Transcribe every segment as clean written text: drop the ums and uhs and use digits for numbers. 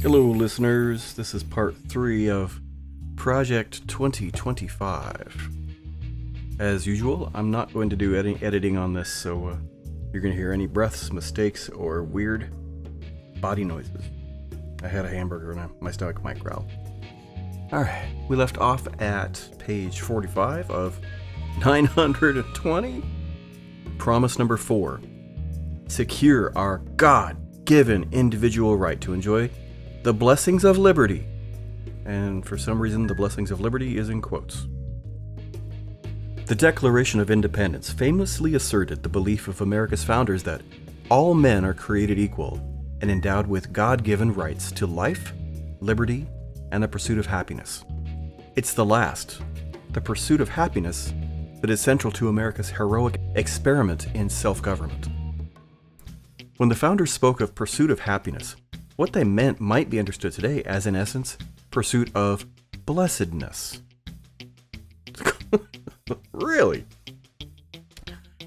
Hello, listeners. This is part 3 of Project 2025. As usual, I'm not going to do any editing on this, so you're going to hear any breaths, mistakes, or weird body noises. I had a hamburger and my stomach might growl. Alright, we left off at page 45 of 920. Promise number 4. Secure our God-given individual right to enjoy the blessings of liberty. And for some reason, the blessings of liberty is in quotes. The Declaration of Independence famously asserted the belief of America's founders that all men are created equal and endowed with God-given rights to life, liberty, and the pursuit of happiness. It's the last, the pursuit of happiness, that is central to America's heroic experiment in self-government. When the founders spoke of pursuit of happiness, what they meant might be understood today as, in essence, pursuit of blessedness. Really?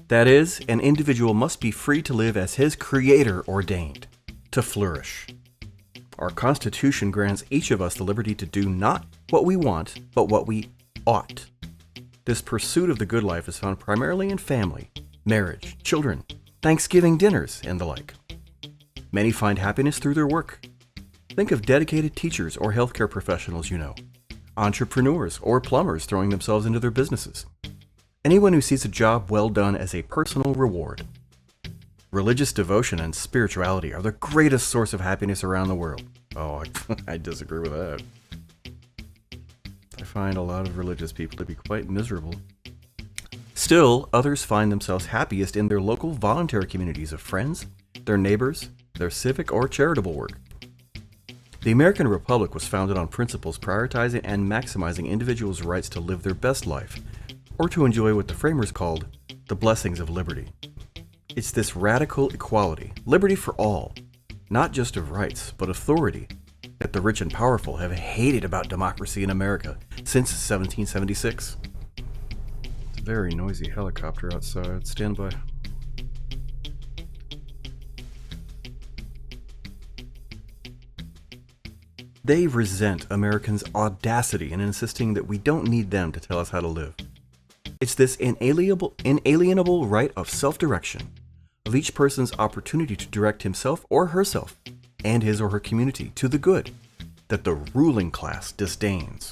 That is, an individual must be free to live as his Creator ordained, to flourish. Our Constitution grants each of us the liberty to do not what we want, but what we ought. This pursuit of the good life is found primarily in family, marriage, children, Thanksgiving dinners, and the like. Many find happiness through their work. Think of dedicated teachers or healthcare professionals you know, entrepreneurs or plumbers throwing themselves into their businesses. Anyone who sees a job well done as a personal reward. Religious devotion and spirituality are the greatest source of happiness around the world. Oh, I disagree with that. I find a lot of religious people to be quite miserable. Still, others find themselves happiest in their local voluntary communities of friends, their neighbors, their civic or charitable work. The American Republic was founded on principles prioritizing and maximizing individuals' rights to live their best life, or to enjoy what the framers called the blessings of liberty. It's this radical equality, liberty for all, not just of rights, but authority, that the rich and powerful have hated about democracy in America since 1776. It's a very noisy helicopter outside. Stand by. They resent Americans' audacity in insisting that we don't need them to tell us how to live. It's this inalienable right of self-direction, of each person's opportunity to direct himself or herself and his or her community to the good, that the ruling class disdains.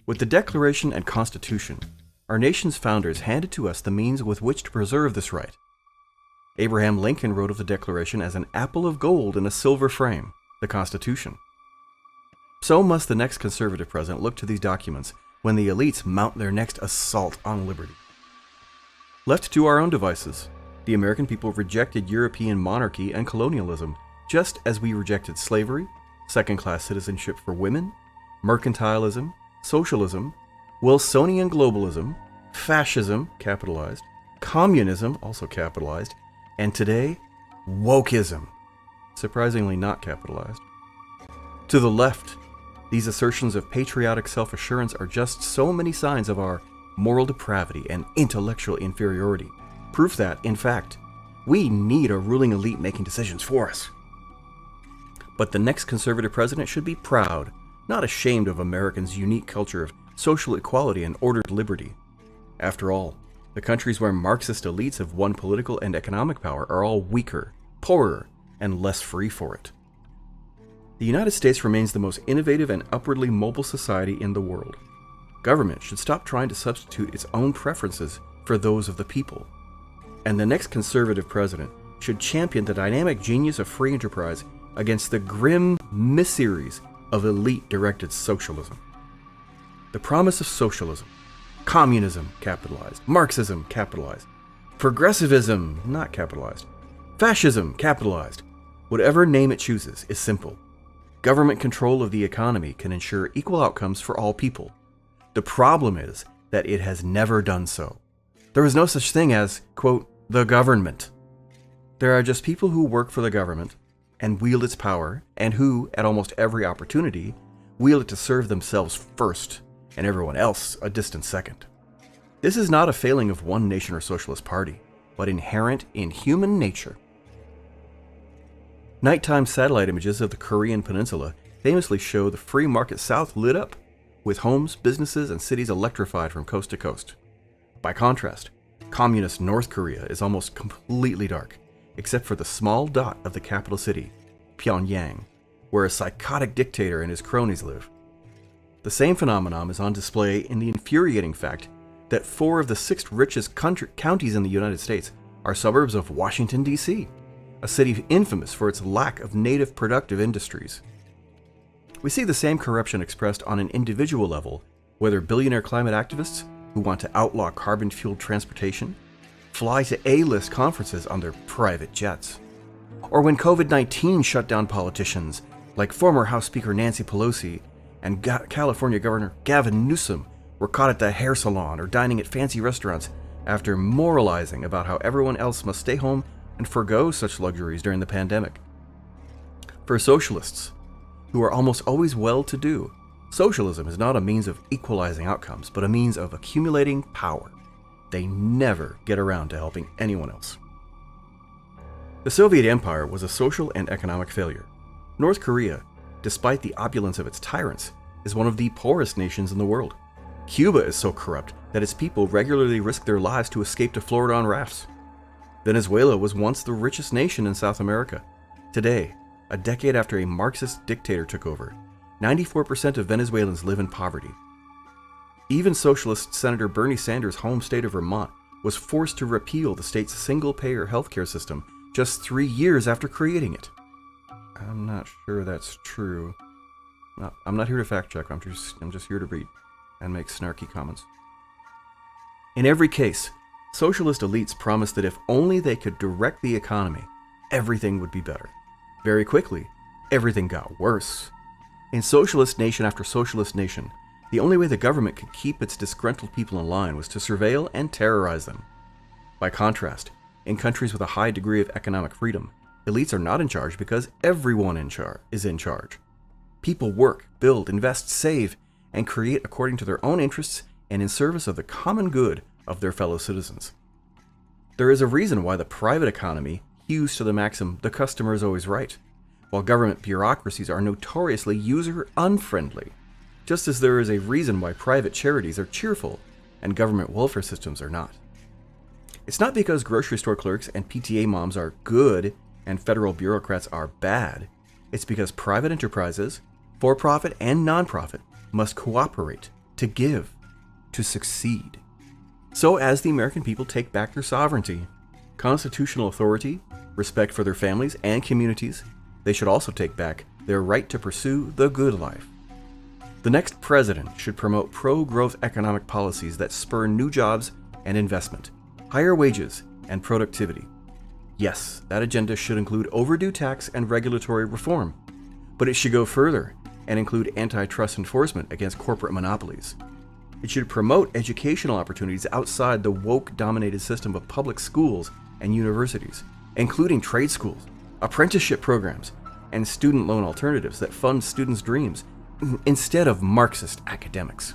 With the Declaration and Constitution, our nation's founders handed to us the means with which to preserve this right. Abraham Lincoln wrote of the Declaration as an apple of gold in a silver frame, the Constitution. So must the next conservative president look to these documents when the elites mount their next assault on liberty. Left to our own devices, the American people rejected European monarchy and colonialism, just as we rejected slavery, second-class citizenship for women, mercantilism, socialism, Wilsonian globalism, fascism, capitalized, communism, also capitalized, and today, wokeism, surprisingly not capitalized. To the left, these assertions of patriotic self-assurance are just so many signs of our moral depravity and intellectual inferiority, proof that, in fact, we need a ruling elite making decisions for us. But the next conservative president should be proud, not ashamed of Americans' unique culture of social equality and ordered liberty. After all, the countries where Marxist elites have won political and economic power are all weaker, poorer, and less free for it. The United States remains the most innovative and upwardly mobile society in the world. Government should stop trying to substitute its own preferences for those of the people. And the next conservative president should champion the dynamic genius of free enterprise against the grim miseries of elite-directed socialism. The promise of socialism, communism capitalized, Marxism capitalized, progressivism not capitalized, fascism capitalized, whatever name it chooses, is simple. Government control of the economy can ensure equal outcomes for all people. The problem is that it has never done so. There is no such thing as, quote, the government. There are just people who work for the government and wield its power, and who, at almost every opportunity, wield it to serve themselves first and everyone else a distant second. This is not a failing of one nation or socialist party, but inherent in human nature. Nighttime satellite images of the Korean peninsula famously show the free market south lit up, with homes, businesses, and cities electrified from coast to coast. By contrast, communist North Korea is almost completely dark, except for the small dot of the capital city, Pyongyang, where a psychotic dictator and his cronies live. The same phenomenon is on display in the infuriating fact that 4 of the 6 richest counties in the United States are suburbs of Washington, D.C., a city infamous for its lack of native productive industries. We see the same corruption expressed on an individual level, whether billionaire climate activists who want to outlaw carbon-fueled transportation fly to A-list conferences on their private jets, or when COVID-19 shut down politicians like former House Speaker Nancy Pelosi and California Governor Gavin Newsom were caught at the hair salon or dining at fancy restaurants after moralizing about how everyone else must stay home and forgo such luxuries during the pandemic. For socialists, who are almost always well-to-do, socialism is not a means of equalizing outcomes, but a means of accumulating power. They never get around to helping anyone else. The Soviet Empire was a social and economic failure. North Korea, despite the opulence of its tyrants, is one of the poorest nations in the world. Cuba is so corrupt that its people regularly risk their lives to escape to Florida on rafts. Venezuela was once the richest nation in South America. Today, a decade after a Marxist dictator took over, 94% of Venezuelans live in poverty. Even socialist Senator Bernie Sanders' home state of Vermont was forced to repeal the state's single-payer healthcare system just 3 years after creating it. I'm not sure that's true. I'm not here to fact check. I'm just here to read and make snarky comments. In every case, socialist elites promised that if only they could direct the economy, everything would be better. Very quickly, everything got worse. In socialist nation after socialist nation, the only way the government could keep its disgruntled people in line was to surveil and terrorize them. By contrast, in countries with a high degree of economic freedom, elites are not in charge because everyone is in charge. People work, build, invest, save, and create according to their own interests and in service of the common good of their fellow citizens. There is a reason why the private economy hews to the maxim, "the customer is always right," while government bureaucracies are notoriously user-unfriendly, just as there is a reason why private charities are cheerful and government welfare systems are not. It's not because grocery store clerks and PTA moms are good and federal bureaucrats are bad. It's because private enterprises, for-profit and non-profit, must cooperate to give, to succeed. So as the American people take back their sovereignty, constitutional authority, respect for their families and communities, they should also take back their right to pursue the good life. The next president should promote pro-growth economic policies that spur new jobs and investment, higher wages, and productivity. Yes, that agenda should include overdue tax and regulatory reform, but it should go further and include antitrust enforcement against corporate monopolies. It should promote educational opportunities outside the woke-dominated system of public schools and universities, including trade schools, apprenticeship programs, and student loan alternatives that fund students' dreams instead of Marxist academics.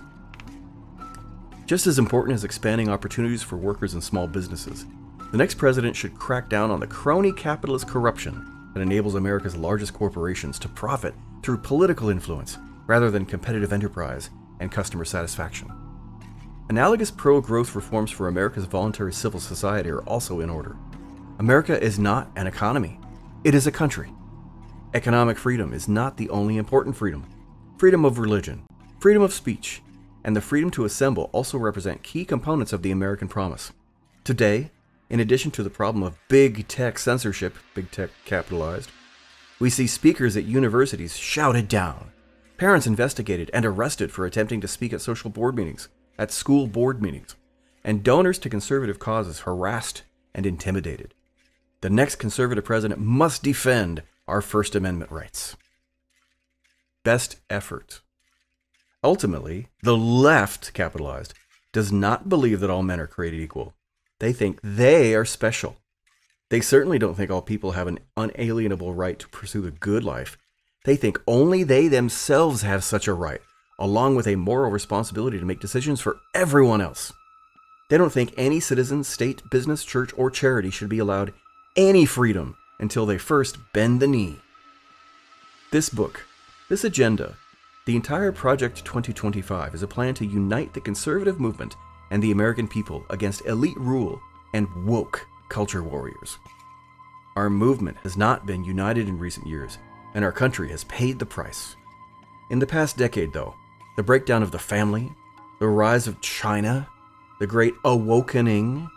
Just as important as expanding opportunities for workers and small businesses, the next president should crack down on the crony capitalist corruption that enables America's largest corporations to profit through political influence rather than competitive enterprise and customer satisfaction. Analogous pro-growth reforms for America's voluntary civil society are also in order. America is not an economy. It is a country. Economic freedom is not the only important freedom. Freedom of religion, freedom of speech, and the freedom to assemble also represent key components of the American promise. Today, in addition to the problem of big tech censorship, big tech capitalized, we see speakers at universities shouted down, parents investigated and arrested for attempting to speak at school board meetings, and donors to conservative causes harassed and intimidated. The next conservative president must defend our First Amendment rights. Best effort. Ultimately, the left, capitalized, does not believe that all men are created equal. They think they are special. They certainly don't think all people have an unalienable right to pursue the good life. They think only they themselves have such a right, along with a moral responsibility to make decisions for everyone else. They don't think any citizen, state, business, church, or charity should be allowed any freedom until they first bend the knee. This book, this agenda, the entire Project 2025 is a plan to unite the conservative movement and the American people against elite rule and woke culture warriors. Our movement has not been united in recent years, and our country has paid the price. In the past decade, though, the breakdown of the family, the rise of China, the Great Awakening,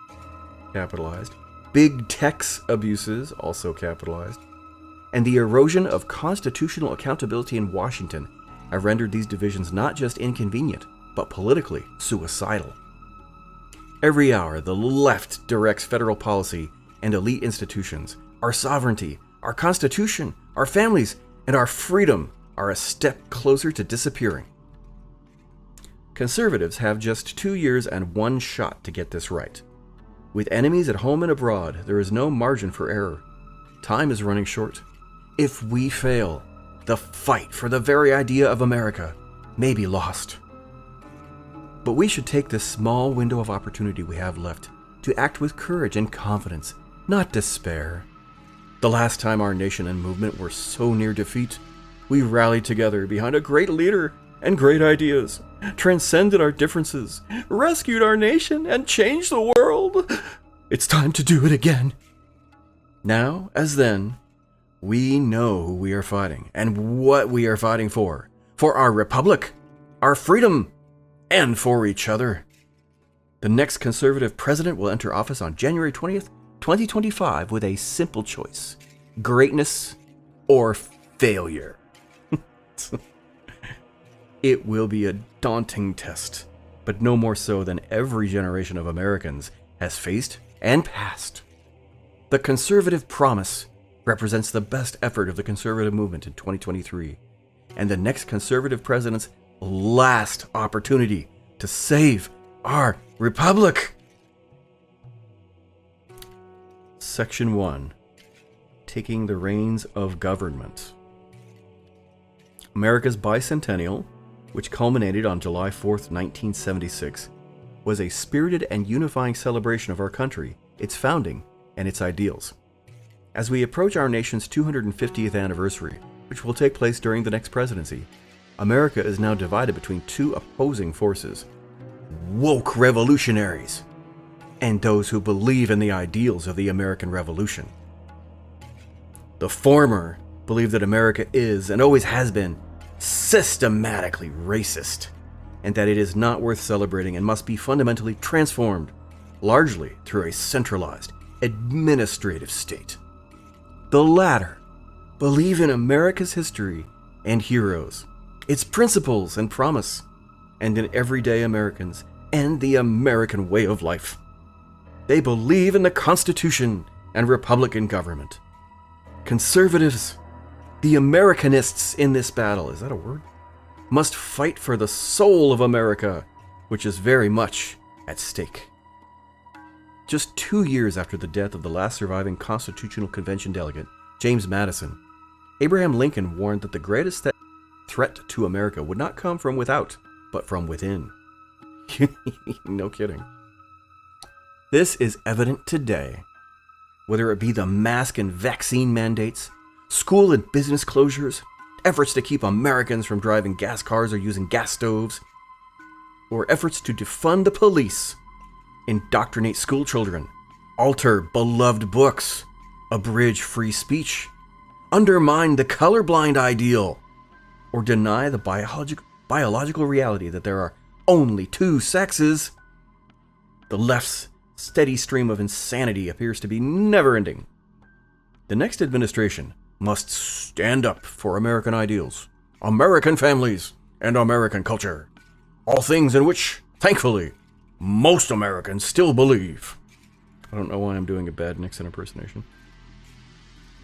capitalized, big tech's abuses, also capitalized, and the erosion of constitutional accountability in Washington have rendered these divisions not just inconvenient, but politically suicidal. Every hour, the left directs federal policy and elite institutions. Our sovereignty, our Constitution, our families, and our freedom are a step closer to disappearing. Conservatives have just 2 years and one shot to get this right. With enemies at home and abroad, there is no margin for error. Time is running short. If we fail, the fight for the very idea of America may be lost. But we should take this small window of opportunity we have left to act with courage and confidence, not despair. The last time our nation and movement were so near defeat, we rallied together behind a great leader and great ideas, transcended our differences, rescued our nation, and changed the world. It's time to do it again. Now, as then, we know who we are fighting and what we are fighting for our republic, our freedom, and for each other. The next conservative president will enter office on January 20th, 2025 with a simple choice: greatness or failure. It will be a daunting test, but no more so than every generation of Americans has faced and passed. The conservative promise represents the best effort of the conservative movement in 2023, and the next conservative president's last opportunity to save our republic. Section 1. Taking the reins of government. America's bicentennial, which culminated on July 4th, 1976, was a spirited and unifying celebration of our country, its founding, and its ideals. As we approach our nation's 250th anniversary, which will take place during the next presidency, America is now divided between two opposing forces: woke revolutionaries and those who believe in the ideals of the American Revolution. The former believe that America is, and always has been, systematically racist, and that it is not worth celebrating and must be fundamentally transformed, largely through a centralized, administrative state. The latter believe in America's history and heroes, its principles and promise, and in everyday Americans and the American way of life. They believe in the Constitution and Republican government. Conservatives, the Americanists in this battle, is that a word? Must fight for the soul of America, which is very much at stake. Just 2 years after the death of the last surviving Constitutional Convention delegate, James Madison, Abraham Lincoln warned that the greatest threat to America would not come from without, but from within. No kidding. This is evident today. Whether it be the mask and vaccine mandates, school and business closures, efforts to keep Americans from driving gas cars or using gas stoves, or efforts to defund the police, indoctrinate school children, alter beloved books, abridge free speech, undermine the colorblind ideal, or deny the biological reality that there are only two sexes, the left's steady stream of insanity appears to be never-ending. The next administration must stand up for American ideals, American families, and American culture, all things in which, thankfully, most Americans still believe. I don't know why I'm doing a bad Nixon impersonation.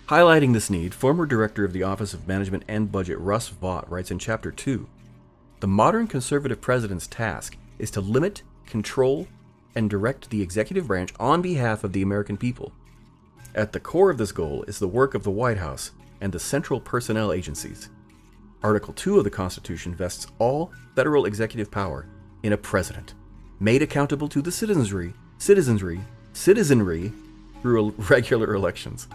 Highlighting this need, former director of the Office of Management and Budget Russ Vought writes in Chapter 2, "The modern conservative president's task is to limit, control, and direct the executive branch on behalf of the American people. At the core of this goal is the work of the White House and the central personnel agencies. Article 2 of the Constitution vests all federal executive power in a president, made accountable to the citizenry through regular elections.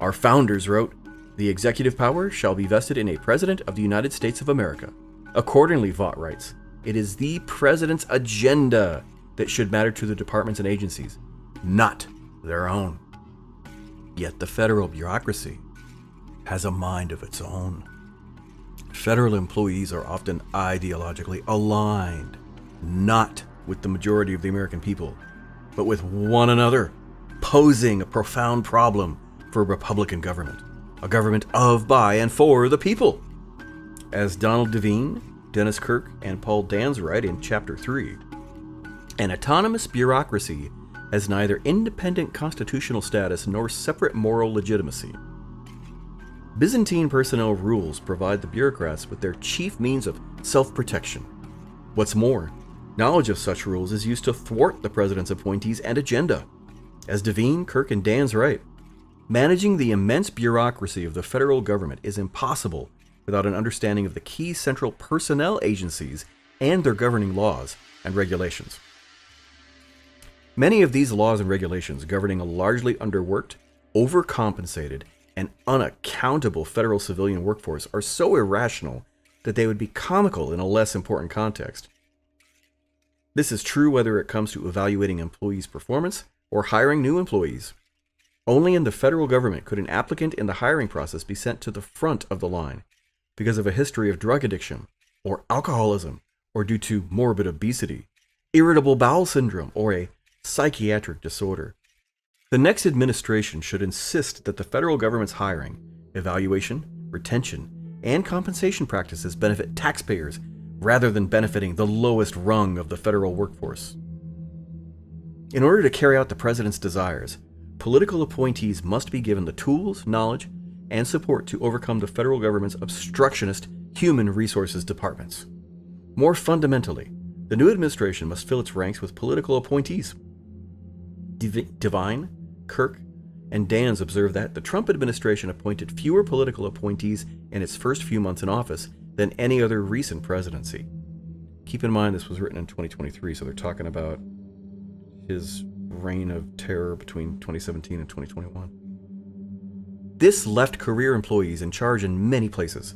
Our founders wrote, "The executive power shall be vested in a President of the United States of America." Accordingly, Vaught writes, it is the President's agenda that should matter to the departments and agencies, not their own. Yet the federal bureaucracy has a mind of its own. Federal employees are often ideologically aligned, not with the majority of the American people, but with one another, posing a profound problem for a Republican government, a government of, by, and for the people. As Donald Devine, Dennis Kirk, and Paul Dans write in Chapter 3, an autonomous bureaucracy has neither independent constitutional status nor separate moral legitimacy. Byzantine personnel rules provide the bureaucrats with their chief means of self-protection. What's more, knowledge of such rules is used to thwart the president's appointees and agenda. As Devine, Kirk, and Dans write, managing the immense bureaucracy of the federal government is impossible without an understanding of the key central personnel agencies and their governing laws and regulations. Many of these laws and regulations governing a largely underworked, overcompensated, and unaccountable federal civilian workforce are so irrational that they would be comical in a less important context. This is true whether it comes to evaluating employees' performance or hiring new employees. Only in the federal government could an applicant in the hiring process be sent to the front of the line because of a history of drug addiction or alcoholism, or due to morbid obesity, irritable bowel syndrome, or a psychiatric disorder. The next administration should insist that the federal government's hiring, evaluation, retention, and compensation practices benefit taxpayers rather than benefiting the lowest rung of the federal workforce. In order to carry out the president's desires, political appointees must be given the tools, knowledge, and support to overcome the federal government's obstructionist human resources departments. More fundamentally, the new administration must fill its ranks with political appointees. Devine, Kirk, and Dans observe that the Trump administration appointed fewer political appointees in its first few months in office than any other recent presidency. Keep in mind this was written in 2023, so they're talking about his reign of terror between 2017 and 2021. This left career employees in charge in many places.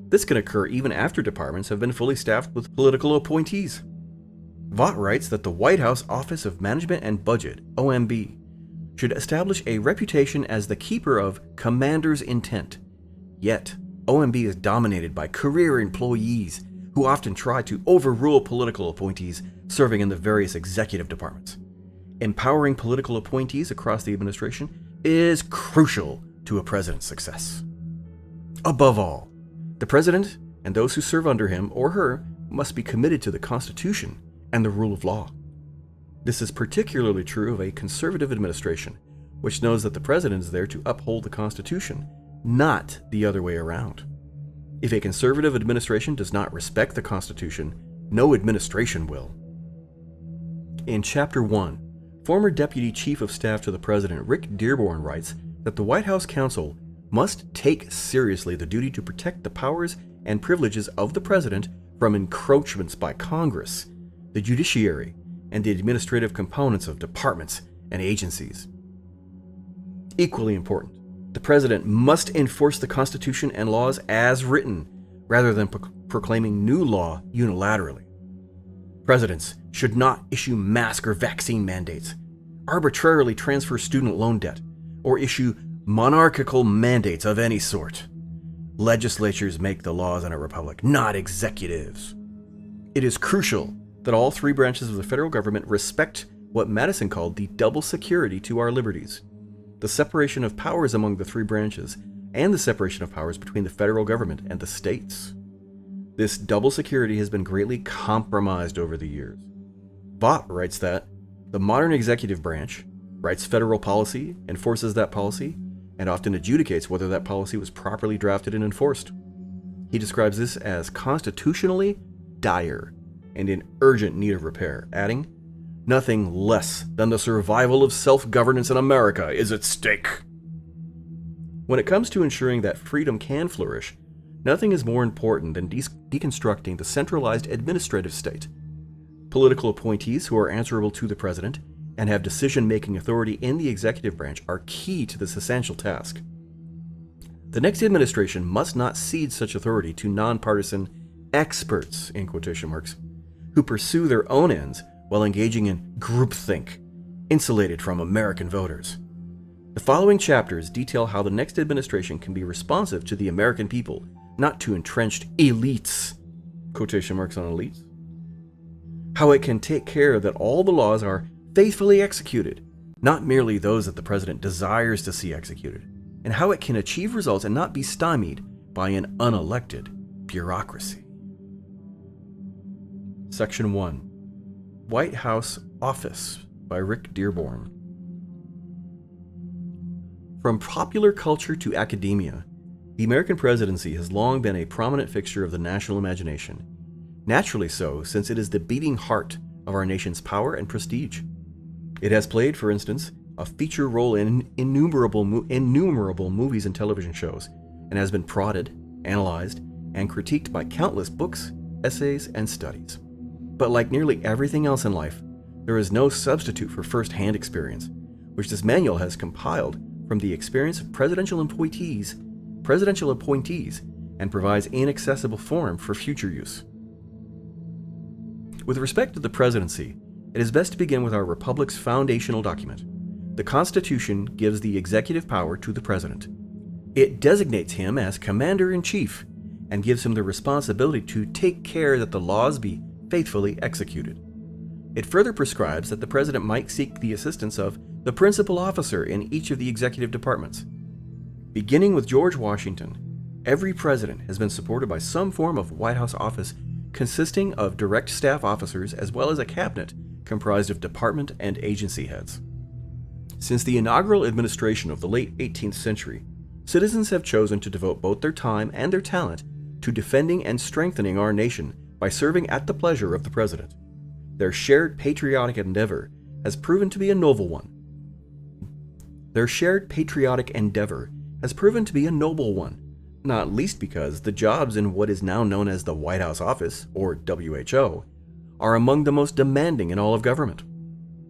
This can occur even after departments have been fully staffed with political appointees. Vaught writes that the White House Office of Management and Budget, OMB, should establish a reputation as the keeper of commander's intent. Yet, OMB is dominated by career employees who often try to overrule political appointees serving in the various executive departments. Empowering political appointees across the administration is crucial to a president's success. Above all, the president and those who serve under him or her must be committed to the Constitution and the rule of law. This is particularly true of a conservative administration, which knows that the president is there to uphold the Constitution, not the other way around. If a conservative administration does not respect the Constitution, no administration will. In Chapter 1, former Deputy Chief of Staff to the President Rick Dearborn writes that the White House counsel must take seriously the duty to protect the powers and privileges of the president from encroachments by Congress, the judiciary, and the administrative components of departments and agencies. Equally important, the president must enforce the Constitution and laws as written, rather than proclaiming new law unilaterally. Presidents should not issue mask or vaccine mandates, arbitrarily transfer student loan debt, or issue monarchical mandates of any sort. Legislatures make the laws in a republic, not executives. It is crucial that all three branches of the federal government respect what Madison called the double security to our liberties, the separation of powers among the three branches, and the separation of powers between the federal government and the states. This double security has been greatly compromised over the years. Vaught writes that the modern executive branch writes federal policy, enforces that policy, and often adjudicates whether that policy was properly drafted and enforced. He describes this as constitutionally dire and in urgent need of repair, adding, "Nothing less than the survival of self-governance in America is at stake." When it comes to ensuring that freedom can flourish, nothing is more important than deconstructing the centralized administrative state. Political appointees who are answerable to the president and have decision-making authority in the executive branch are key to this essential task. The next administration must not cede such authority to nonpartisan experts, in quotation marks, who pursue their own ends while engaging in groupthink, insulated from American voters. The following chapters detail how the next administration can be responsive to the American people, not to entrenched elites, quotation marks on elites, how it can take care that all the laws are faithfully executed, not merely those that the president desires to see executed, and how it can achieve results and not be stymied by an unelected bureaucracy. Section 1. White House Office by Rick Dearborn. From popular culture to academia, the American presidency has long been a prominent fixture of the national imagination. Naturally so, since it is the beating heart of our nation's power and prestige. It has played, for instance, a feature role in innumerable movies and television shows, and has been prodded, analyzed, and critiqued by countless books, essays, and studies. But like nearly everything else in life, there is no substitute for first-hand experience, which this manual has compiled from the experience of presidential appointees, and provides inaccessible form for future use. With respect to the presidency, it is best to begin with our republic's foundational document. The Constitution gives the executive power to the president. It designates him as commander-in-chief and gives him the responsibility to take care that the laws be faithfully executed. It further prescribes that the president might seek the assistance of the principal officer in each of the executive departments. Beginning with George Washington, every president has been supported by some form of White House office consisting of direct staff officers as well as a cabinet comprised of department and agency heads. Since the inaugural administration of the late 18th century, citizens have chosen to devote both their time and their talent to defending and strengthening our nation by serving at the pleasure of the president. Their shared patriotic endeavor has proven to be a noble one. Not least because the jobs in what is now known as the White House Office, or WHO, are among the most demanding in all of government.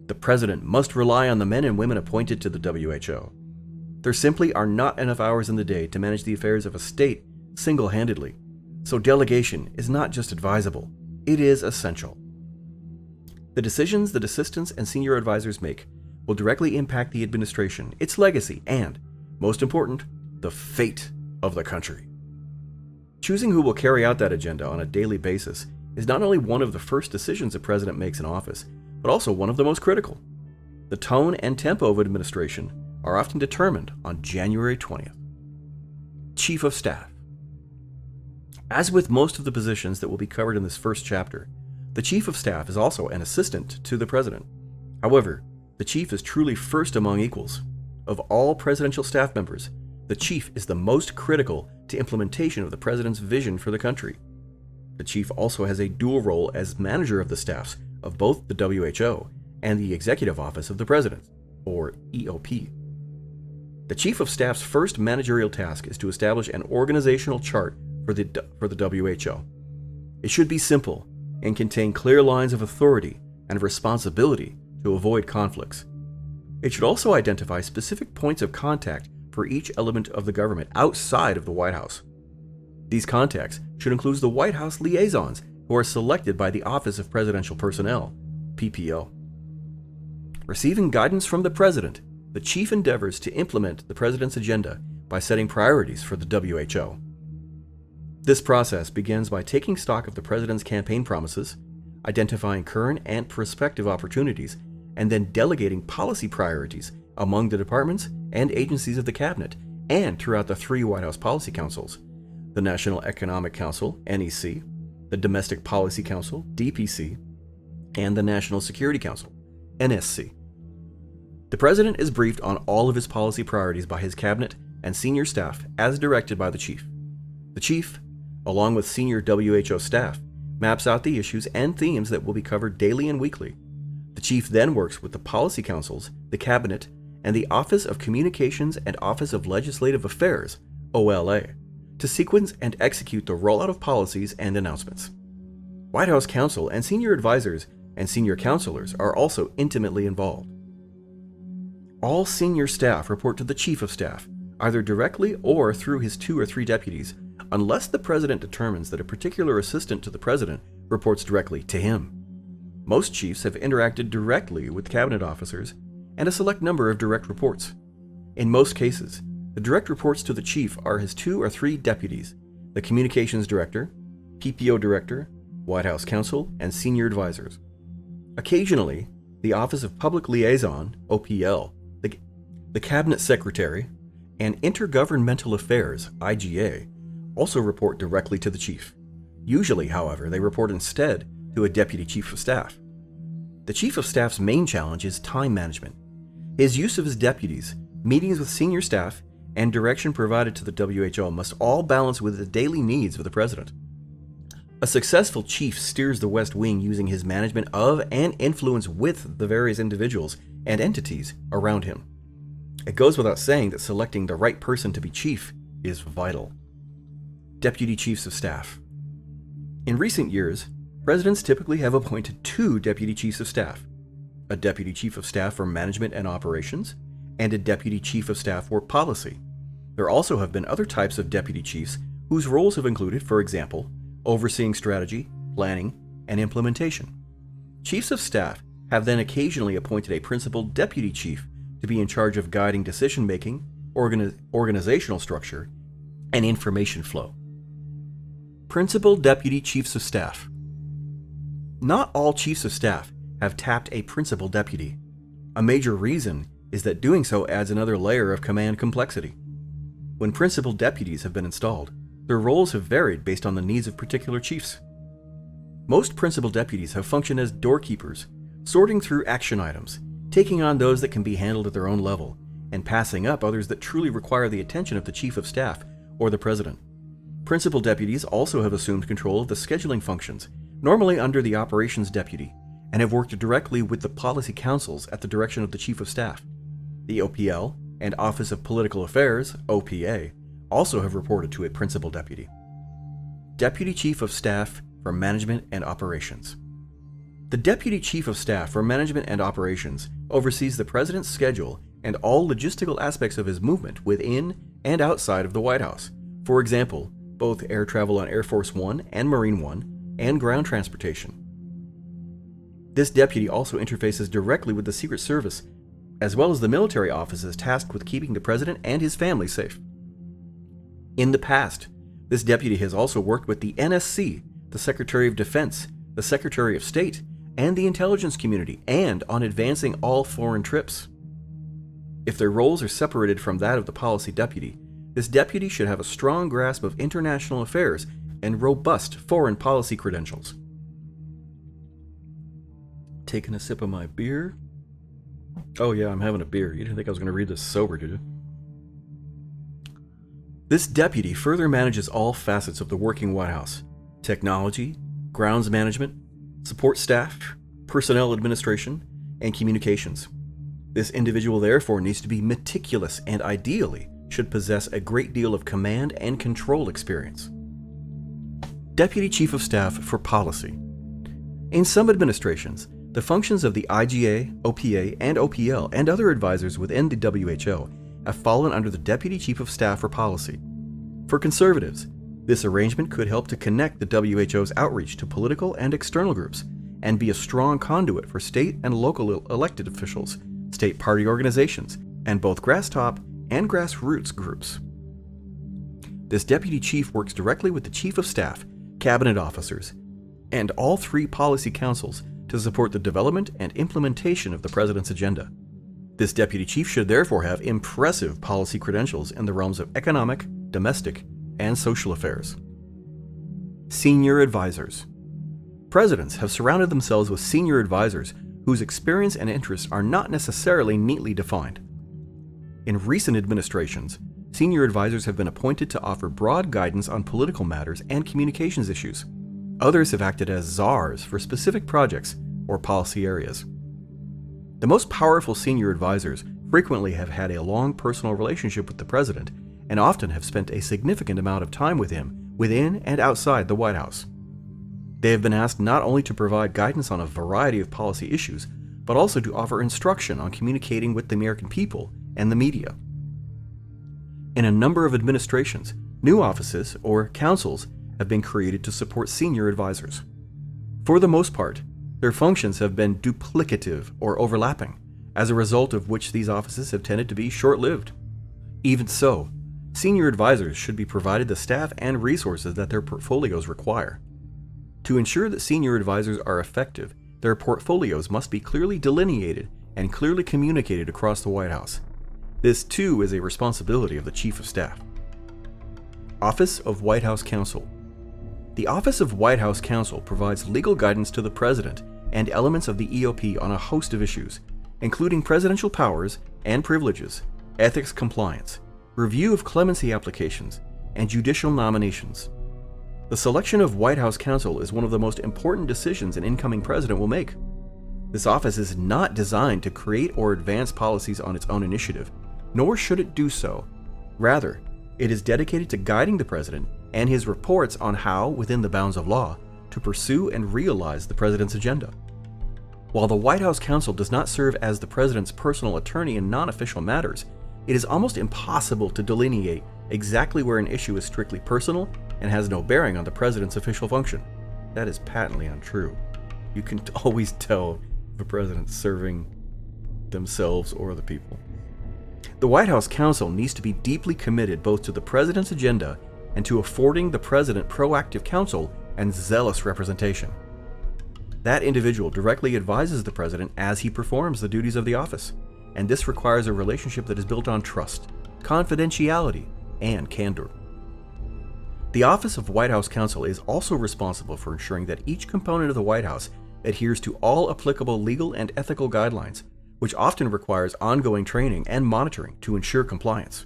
The president must rely on the men and women appointed to the WHO. There simply are not enough hours in the day to manage the affairs of a state single-handedly, so delegation is not just advisable, it is essential. The decisions that assistants and senior advisors make will directly impact the administration, its legacy, and, most important, the fate of the country. Choosing who will carry out that agenda on a daily basis is not only one of the first decisions a president makes in office, but also one of the most critical. The tone and tempo of administration are often determined on January 20th. Chief of Staff. As with most of the positions that will be covered in this first chapter, the Chief of Staff is also an assistant to the President. However, the Chief is truly first among equals. Of all presidential staff members, the Chief is the most critical to implementation of the President's vision for the country. The Chief also has a dual role as manager of the staffs of both the WHO and the Executive Office of the President, or EOP. The Chief of Staff's first managerial task is to establish an organizational chart for the WHO. It should be simple and contain clear lines of authority and responsibility to avoid conflicts. It should also identify specific points of contact for each element of the government outside of the White House. These contacts should include the White House liaisons who are selected by the Office of Presidential Personnel, PPO. Receiving guidance from the President, the Chief endeavors to implement the President's agenda by setting priorities for the WHO. This process begins by taking stock of the President's campaign promises, identifying current and prospective opportunities, and then delegating policy priorities among the departments and agencies of the Cabinet and throughout the three White House Policy Councils, the National Economic Council, NEC, the Domestic Policy Council, DPC, and the National Security Council, NSC. The President is briefed on all of his policy priorities by his Cabinet and senior staff as directed by the Chief. The Chief, along with senior WHO staff, maps out the issues and themes that will be covered daily and weekly. The Chief then works with the Policy Councils, the Cabinet, and the Office of Communications and Office of Legislative Affairs, OLA, to sequence and execute the rollout of policies and announcements. White House counsel and senior advisors and senior counselors are also intimately involved. All senior staff report to the Chief of Staff, either directly or through his 2 or 3 deputies, unless the president determines that a particular assistant to the president reports directly to him. Most chiefs have interacted directly with cabinet officers and a select number of direct reports. In most cases, the direct reports to the chief are his 2 or 3 deputies, the communications director, PPO director, White House counsel, and senior advisors. Occasionally, the Office of Public Liaison, OPL, the Cabinet Secretary, and Intergovernmental Affairs, IGA, also report directly to the chief. Usually, however, they report instead to a Deputy Chief of Staff. The Chief of Staff's main challenge is time management. His use of his deputies, meetings with senior staff, and direction provided to the WHO must all balance with the daily needs of the president. A successful chief steers the West Wing using his management of and influence with the various individuals and entities around him. It goes without saying that selecting the right person to be chief is vital. Deputy Chiefs of Staff. In recent years, presidents typically have appointed 2 Deputy Chiefs of Staff, a Deputy Chief of Staff for Management and Operations, and a Deputy Chief of Staff for Policy. There also have been other types of Deputy Chiefs whose roles have included, for example, overseeing strategy, planning, and implementation. Chiefs of Staff have then occasionally appointed a Principal Deputy Chief to be in charge of guiding decision-making, organizational structure, and information flow. Principal Deputy Chiefs of Staff. Not all Chiefs of Staff have tapped a Principal Deputy. A major reason is that doing so adds another layer of command complexity. When Principal Deputies have been installed, their roles have varied based on the needs of particular chiefs. Most Principal Deputies have functioned as doorkeepers, sorting through action items, taking on those that can be handled at their own level, and passing up others that truly require the attention of the Chief of Staff or the President. Principal Deputies also have assumed control of the scheduling functions, normally under the Operations Deputy, and have worked directly with the policy councils at the direction of the Chief of Staff. The OPL and Office of Political Affairs, OPA, also have reported to a Principal Deputy. Deputy Chief of Staff for Management and Operations. The Deputy Chief of Staff for Management and Operations oversees the President's schedule and all logistical aspects of his movement within and outside of the White House. For example, both air travel on Air Force One and Marine One, and ground transportation. This deputy also interfaces directly with the Secret Service, as well as the military offices tasked with keeping the President and his family safe. In the past, this deputy has also worked with the NSC, the Secretary of Defense, the Secretary of State, and the intelligence community, and on advancing all foreign trips. If their roles are separated from that of the policy deputy, this deputy should have a strong grasp of international affairs and robust foreign policy credentials. Taking a sip of my beer. Oh yeah, I'm having a beer. You didn't think I was going to read this sober, did you? This deputy further manages all facets of the working White House: technology, grounds management, support staff, personnel administration, and communications. This individual therefore needs to be meticulous and ideally should possess a great deal of command and control experience. Deputy Chief of Staff for Policy. In some administrations, the functions of the IGA, OPA, and OPL and other advisors within the WHO have fallen under the Deputy Chief of Staff for Policy. For conservatives, this arrangement could help to connect the WHO's outreach to political and external groups and be a strong conduit for state and local elected officials, state party organizations, and both grasstop and grassroots groups. This deputy chief works directly with the Chief of Staff, cabinet officers, and all 3 policy councils to support the development and implementation of the president's agenda. This deputy chief should therefore have impressive policy credentials in the realms of economic, domestic, and social affairs. Senior advisors. Presidents have surrounded themselves with senior advisors whose experience and interests are not necessarily neatly defined. In recent administrations, senior advisors have been appointed to offer broad guidance on political matters and communications issues. Others have acted as czars for specific projects or policy areas. The most powerful senior advisors frequently have had a long personal relationship with the president and often have spent a significant amount of time with him within and outside the White House. They have been asked not only to provide guidance on a variety of policy issues, but also to offer instruction on communicating with the American people and the media. In a number of administrations, new offices or councils have been created to support senior advisors. For the most part, their functions have been duplicative or overlapping, as a result of which these offices have tended to be short-lived. Even so, senior advisors should be provided the staff and resources that their portfolios require. To ensure that senior advisors are effective, their portfolios must be clearly delineated and clearly communicated across the White House. This, too, is a responsibility of the Chief of Staff. Office of White House Counsel. The Office of White House Counsel provides legal guidance to the President and elements of the EOP on a host of issues, including presidential powers and privileges, ethics compliance, review of clemency applications, and judicial nominations. The selection of White House counsel is one of the most important decisions an incoming president will make. This office is not designed to create or advance policies on its own initiative, nor should it do so. Rather, it is dedicated to guiding the president and his reports on how, within the bounds of law, to pursue and realize the president's agenda. While the White House counsel does not serve as the president's personal attorney in non-official matters, it is almost impossible to delineate exactly where an issue is strictly personal and has no bearing on the president's official function. That is patently untrue. You can always tell if a president's serving themselves or the people. The White House counsel needs to be deeply committed both to the president's agenda and to affording the president proactive counsel and zealous representation. That individual directly advises the president as he performs the duties of the office, and this requires a relationship that is built on trust, confidentiality, and candor. The Office of White House Counsel is also responsible for ensuring that each component of the White House adheres to all applicable legal and ethical guidelines, which often requires ongoing training and monitoring to ensure compliance.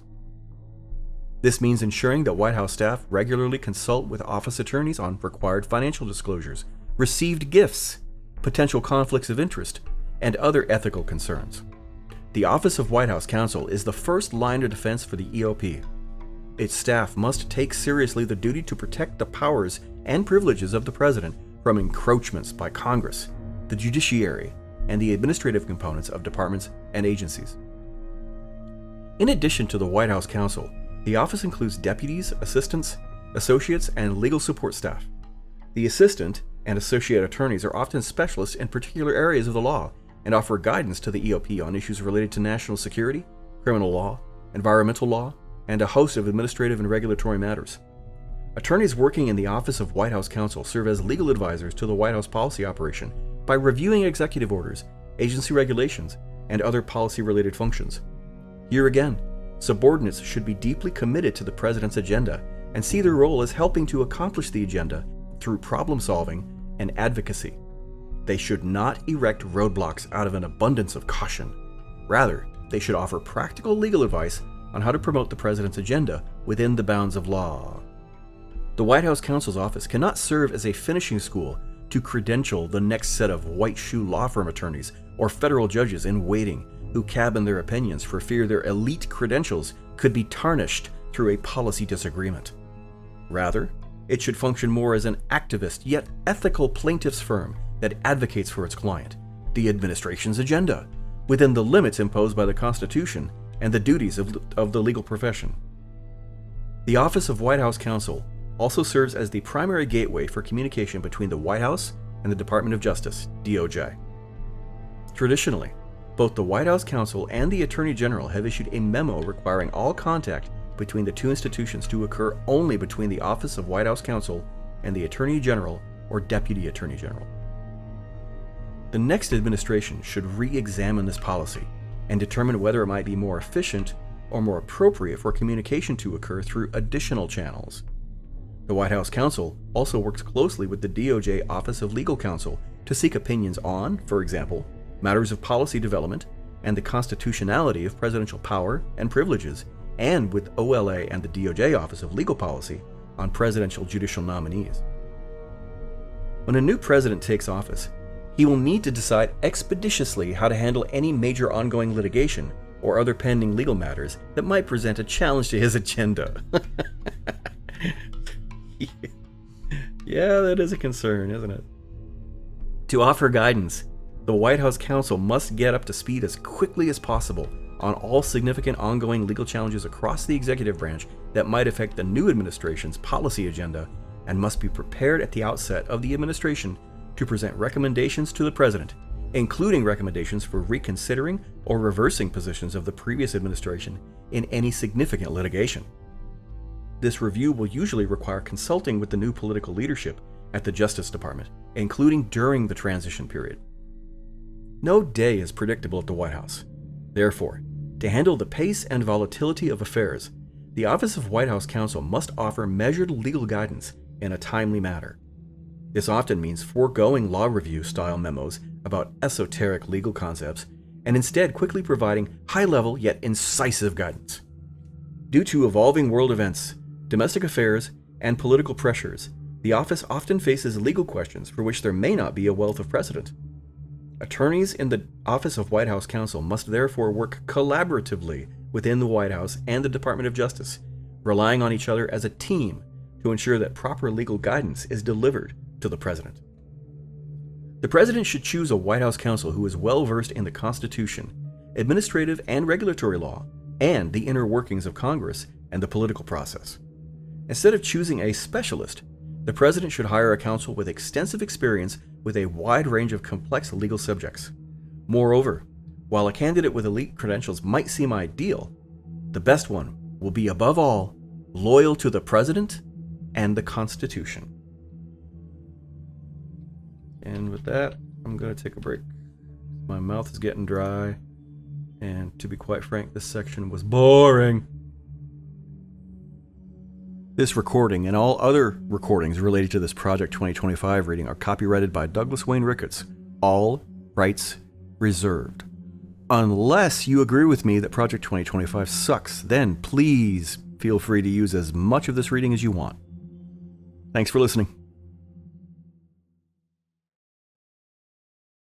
This means ensuring that White House staff regularly consult with office attorneys on required financial disclosures, received gifts, potential conflicts of interest, and other ethical concerns. The Office of White House Counsel is the first line of defense for the EOP. Its staff must take seriously the duty to protect the powers and privileges of the President from encroachments by Congress, the judiciary, and the administrative components of departments and agencies. In addition to the White House Counsel, the office includes deputies, assistants, associates, and legal support staff. The assistant and associate attorneys are often specialists in particular areas of the law and offer guidance to the EOP on issues related to national security, criminal law, environmental law, and a host of administrative and regulatory matters. Attorneys working in the Office of White House Counsel serve as legal advisors to the White House policy operation by reviewing executive orders, agency regulations, and other policy-related functions. Here again, subordinates should be deeply committed to the President's agenda and see their role as helping to accomplish the agenda through problem-solving and advocacy. They should not erect roadblocks out of an abundance of caution. Rather, they should offer practical legal advice on how to promote the President's agenda within the bounds of law. The White House Counsel's office cannot serve as a finishing school to credential the next set of white shoe law firm attorneys or federal judges in waiting who cabin their opinions for fear their elite credentials could be tarnished through a policy disagreement. Rather, it should function more as an activist yet ethical plaintiff's firm that advocates for its client, the administration's agenda, within the limits imposed by the Constitution and the duties of the legal profession. The Office of White House Counsel also serves as the primary gateway for communication between the White House and the Department of Justice, DOJ. Traditionally, both the White House Counsel and the Attorney General have issued a memo requiring all contact between the two institutions to occur only between the Office of White House Counsel and the Attorney General or Deputy Attorney General. The next administration should re-examine this policy and determine whether it might be more efficient or more appropriate for communication to occur through additional channels. The White House Counsel also works closely with the DOJ Office of Legal Counsel to seek opinions on, for example, matters of policy development and the constitutionality of presidential power and privileges, and with OLA and the DOJ Office of Legal Policy on presidential judicial nominees. When a new president takes office, he will need to decide expeditiously how to handle any major ongoing litigation or other pending legal matters that might present a challenge to his agenda. Yeah, that is a concern, isn't it? To offer guidance, the White House Counsel must get up to speed as quickly as possible on all significant ongoing legal challenges across the executive branch that might affect the new administration's policy agenda, and must be prepared at the outset of the administration to present recommendations to the President, including recommendations for reconsidering or reversing positions of the previous administration in any significant litigation. This review will usually require consulting with the new political leadership at the Justice Department, including during the transition period. No day is predictable at the White House. Therefore, to handle the pace and volatility of affairs, the Office of White House Counsel must offer measured legal guidance in a timely manner. This often means foregoing law review style memos about esoteric legal concepts and instead quickly providing high-level yet incisive guidance. Due to evolving world events, domestic affairs, and political pressures, the office often faces legal questions for which there may not be a wealth of precedent. Attorneys in the Office of White House Counsel must therefore work collaboratively within the White House and the Department of Justice, relying on each other as a team to ensure that proper legal guidance is delivered to the President. The President should choose a White House counsel who is well versed in the Constitution, administrative and regulatory law, and the inner workings of Congress and the political process. Instead of choosing a specialist, the President should hire a counsel with extensive experience with a wide range of complex legal subjects. Moreover, while a candidate with elite credentials might seem ideal, the best one will be, above all, loyal to the President and the Constitution. And with that, I'm going to take a break. My mouth is getting dry, and to be quite frank, this section was boring. This recording and all other recordings related to this Project 2025 reading are copyrighted by Douglas Wayne Ricketts. All rights reserved. Unless you agree with me that Project 2025 sucks, then please feel free to use as much of this reading as you want. Thanks for listening.